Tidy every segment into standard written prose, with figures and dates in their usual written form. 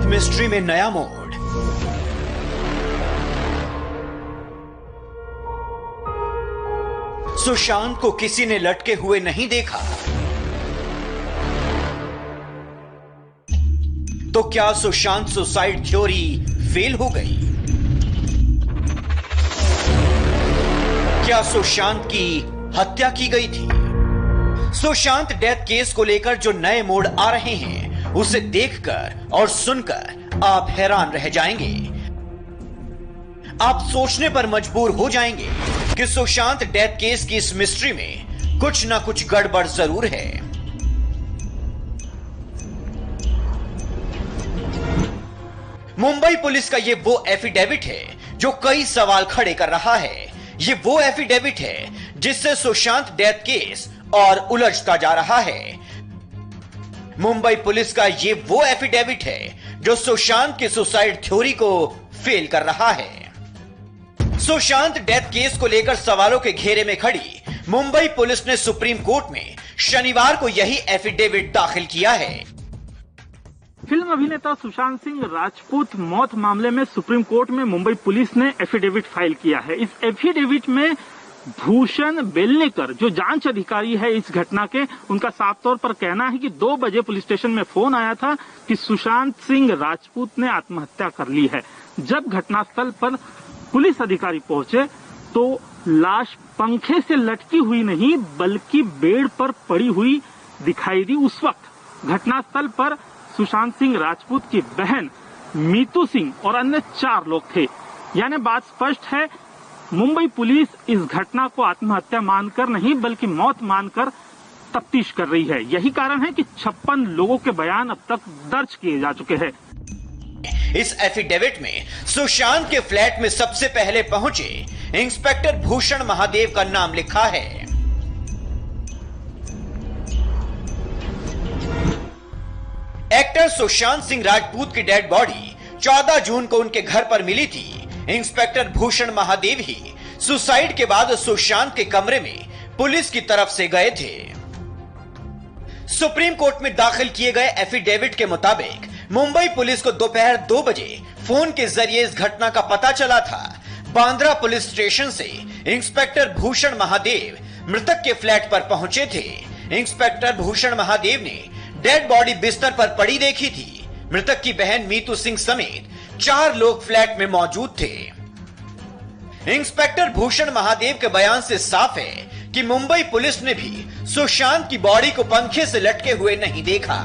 Mystery में नया मोड़। सुशांत को किसी ने लटके हुए नहीं देखा, तो क्या सुशांत सुसाइड थ्योरी फेल हो गई? क्या सुशांत की हत्या की गई थी? सुशांत डेथ केस को लेकर जो नए मोड़ आ रहे हैं, उसे देखकर और सुनकर आप हैरान रह जाएंगे। आप सोचने पर मजबूर हो जाएंगे कि सुशांत डेथ केस की इस मिस्ट्री में कुछ ना कुछ गड़बड़ जरूर है। मुंबई पुलिस का यह वो एफिडेविट है जो कई सवाल खड़े कर रहा है। ये वो एफिडेविट है जिससे सुशांत डेथ केस और उलझता जा रहा है। मुंबई पुलिस का ये वो एफिडेविट है जो सुशांत की सुसाइड थ्योरी को फेल कर रहा है। सुशांत डेथ केस को लेकर सवालों के घेरे में खड़ी मुंबई पुलिस ने सुप्रीम कोर्ट में शनिवार को यही एफिडेविट दाखिल किया है। फिल्म अभिनेता सुशांत सिंह राजपूत मौत मामले में सुप्रीम कोर्ट में मुंबई पुलिस ने एफिडेविट फाइल किया है। इस एफिडेविट में भूषण बेलनेकर जो जांच अधिकारी है इस घटना के, उनका साफ तौर पर कहना है कि 2 बजे पुलिस स्टेशन में फोन आया था कि सुशांत सिंह राजपूत ने आत्महत्या कर ली है। जब घटनास्थल पर पुलिस अधिकारी पहुंचे तो लाश पंखे से लटकी हुई नहीं बल्कि बेड पर पड़ी हुई दिखाई दी। उस वक्त घटनास्थल पर सुशांत सिंह राजपूत की बहन मीतू सिंह और अन्य 4 लोग थे। यानी बात स्पष्ट है, मुंबई पुलिस इस घटना को आत्महत्या मानकर नहीं बल्कि मौत मानकर तफ्तीश कर रही है। यही कारण है कि 56 लोगों के बयान अब तक दर्ज किए जा चुके हैं। इस एफिडेविट में सुशांत के फ्लैट में सबसे पहले पहुंचे इंस्पेक्टर भूषण महादेव का नाम लिखा है। एक्टर सुशांत सिंह राजपूत की डेड बॉडी 14 जून को उनके घर पर मिली थी। इंस्पेक्टर भूषण महादेव ही सुसाइड के बाद सुशांत के कमरे में पुलिस की तरफ से गए थे। सुप्रीम कोर्ट में दाखिल किए गए एफिडेविट के मुताबिक मुंबई पुलिस को दोपहर 2 बजे फोन के जरिए इस घटना का पता चला था। बांद्रा पुलिस स्टेशन से इंस्पेक्टर भूषण महादेव मृतक के फ्लैट पर पहुंचे थे। इंस्पेक्टर भूषण महादेव ने डेड बॉडी बिस्तर पर पड़ी देखी थी। मृतक की बहन मीतू सिंह समेत 4 लोग फ्लैट में मौजूद थे। इंस्पेक्टर भूषण महादेव के बयान से साफ है कि मुंबई पुलिस ने भी सुशांत की बॉडी को पंखे से लटके हुए नहीं देखा।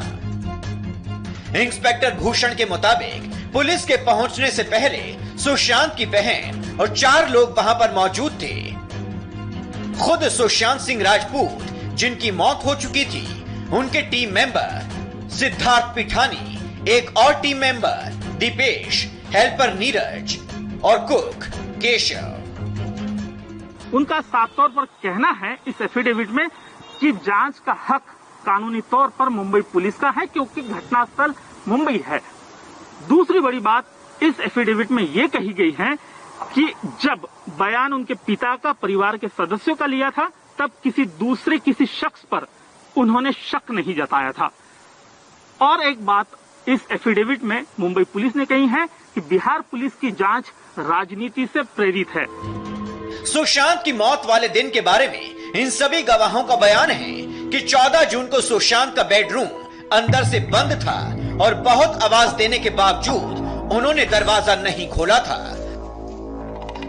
इंस्पेक्टर भूषण के मुताबिक पुलिस के पहुंचने से पहले सुशांत की बहन और 4 लोग वहां पर मौजूद थे। खुद सुशांत सिंह राजपूत जिनकी मौत हो चुकी थी, उनके टीम मेंबर सिद्धार्थ पिठानी, एक और team member Deepesh, helper Neeraj और कुक केशव। उनका साफ तौर पर कहना है इस एफिडेविट में कि जांच का हक कानूनी तौर पर मुंबई पुलिस का है क्योंकि घटनास्थल मुंबई है। दूसरी बड़ी बात इस एफिडेविट में ये कही गई है कि जब बयान उनके पिता का परिवार के सदस्यों का लिया था तब किसी शख्स पर उन्होंने शक नहीं जताया था। और एक बात इस एफिडेविट में मुंबई पुलिस ने कही है कि बिहार पुलिस की जांच राजनीति से प्रेरित है। सुशांत की मौत वाले दिन के बारे में इन सभी गवाहों का बयान है कि 14 जून को सुशांत का बेडरूम अंदर से बंद था और बहुत आवाज देने के बावजूद उन्होंने दरवाजा नहीं खोला था।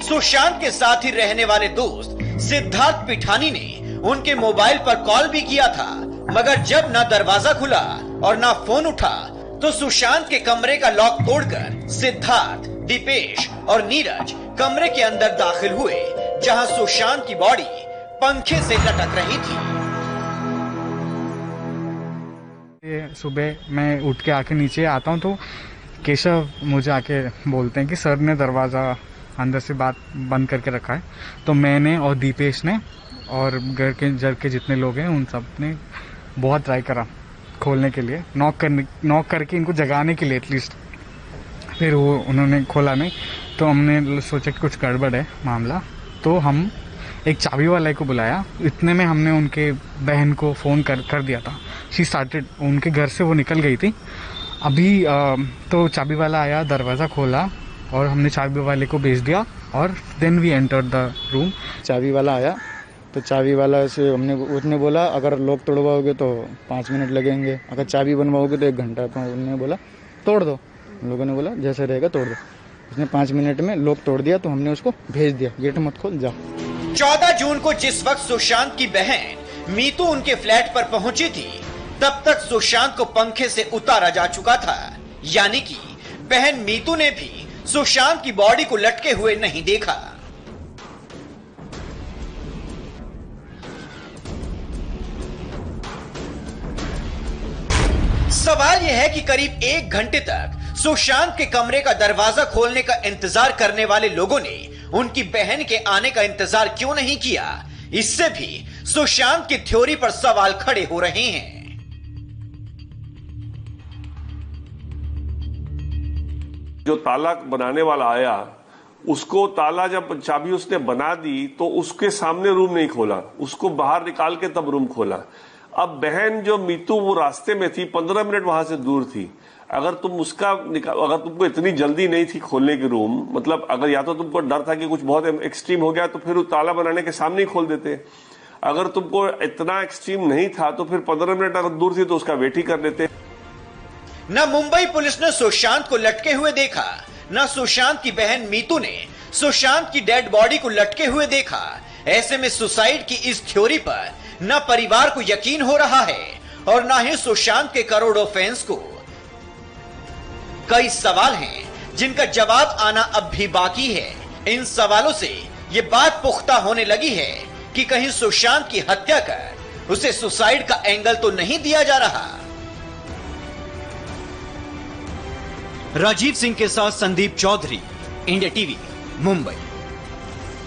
सुशांत के साथ ही रहने वाले दोस्त सिद्धार्थ पिठानी ने उनके मोबाइल पर कॉल भी किया था, मगर जब ना दरवाजा खुला और ना फोन उठा तो सुशांत के कमरे का लॉक तोड़कर सिद्धार्थ, दीपेश और नीरज कमरे के अंदर दाखिल हुए जहां सुशांत की बॉडी पंखे से लटक रही थी। सुबह मैं उठ के आके नीचे आता हूं तो केशव मुझे आके बोलते हैं कि सर ने दरवाज़ा अंदर से बंद करके रखा है। तो मैंने और दीपेश ने और घर के जितने लोग हैं उन सब ने बहुत ट्राई करा खोलने के लिए, नॉक करके इनको जगाने के लिए एटलीस्ट। फिर वो उन्होंने खोला नहीं तो हमने सोचा कि कुछ गड़बड़ है मामला, तो हम एक चाबी वाले को बुलाया। इतने में हमने उनके बहन को फ़ोन कर दिया था। शी स्टार्टेड, उनके घर से वो निकल गई थी। अभी तो चाबी वाला आया, दरवाज़ा खोला और हमने चाबी वाले को भेज दिया और then we enter the room. चाबी वाला आया तो चाबी वाला से उसने बोला अगर लॉक तोड़वाओगे तो 5 मिनट लगेंगे, अगर चाबी बनवाओगे तो 1 घंटा। तो उन्होंने बोला तोड़ दो, हम लोगों ने बोला जैसे रहेगा तोड़ दो। उसने 5 मिनट में लॉक तोड़ दिया तो हमने उसको भेज दिया, गेट मत खोल जा। 14 जून को जिस वक्त सुशांत की बहन मीतू उनके फ्लैट पर पहुंची थी, तब तक सुशांत को पंखे से उतारा जा चुका था, यानी कि बहन मीतू ने भी सुशांत की बॉडी को लटके हुए नहीं देखा। सवाल यह है कि करीब 1 घंटे तक सुशांत के कमरे का दरवाजा खोलने का इंतजार करने वाले लोगों ने उनकी बहन के आने का इंतजार क्यों नहीं किया? इससे भी सुशांत की थ्योरी पर सवाल खड़े हो रहे हैं। जो ताला बनाने वाला आया, उसको ताला जब चाबी उसने बना दी तो उसके सामने रूम नहीं खोला, उसको बाहर निकाल के तब रूम खोला। अब बहन जो मीतू वो रास्ते में थी, 15 मिनट वहां से दूर थी। अगर तुमको इतनी जल्दी नहीं थी खोलने की रूम, मतलब अगर या तो तुमको डर था कि कुछ बहुत एक्सट्रीम हो गया तो फिर ताला बनाने के सामने ही खोल देते। अगर तुमको इतना एक्सट्रीम नहीं था तो फिर 15 मिनट अगर दूर थी तो उसका वेट ही कर लेते। न मुंबई पुलिस ने सुशांत को लटके हुए देखा, न सुशांत की बहन मीतू ने सुशांत की डेड बॉडी को लटके हुए देखा। ऐसे में सुसाइड की इस थ्योरी पर न परिवार को यकीन हो रहा है और न ही सुशांत के करोड़ों फैंस को। कई सवाल हैं जिनका जवाब आना अब भी बाकी है। इन सवालों से यह बात पुख्ता होने लगी है कि कहीं सुशांत की हत्या कर उसे सुसाइड का एंगल तो नहीं दिया जा रहा। राजीव सिंह के साथ संदीप चौधरी, इंडिया टीवी, मुंबई।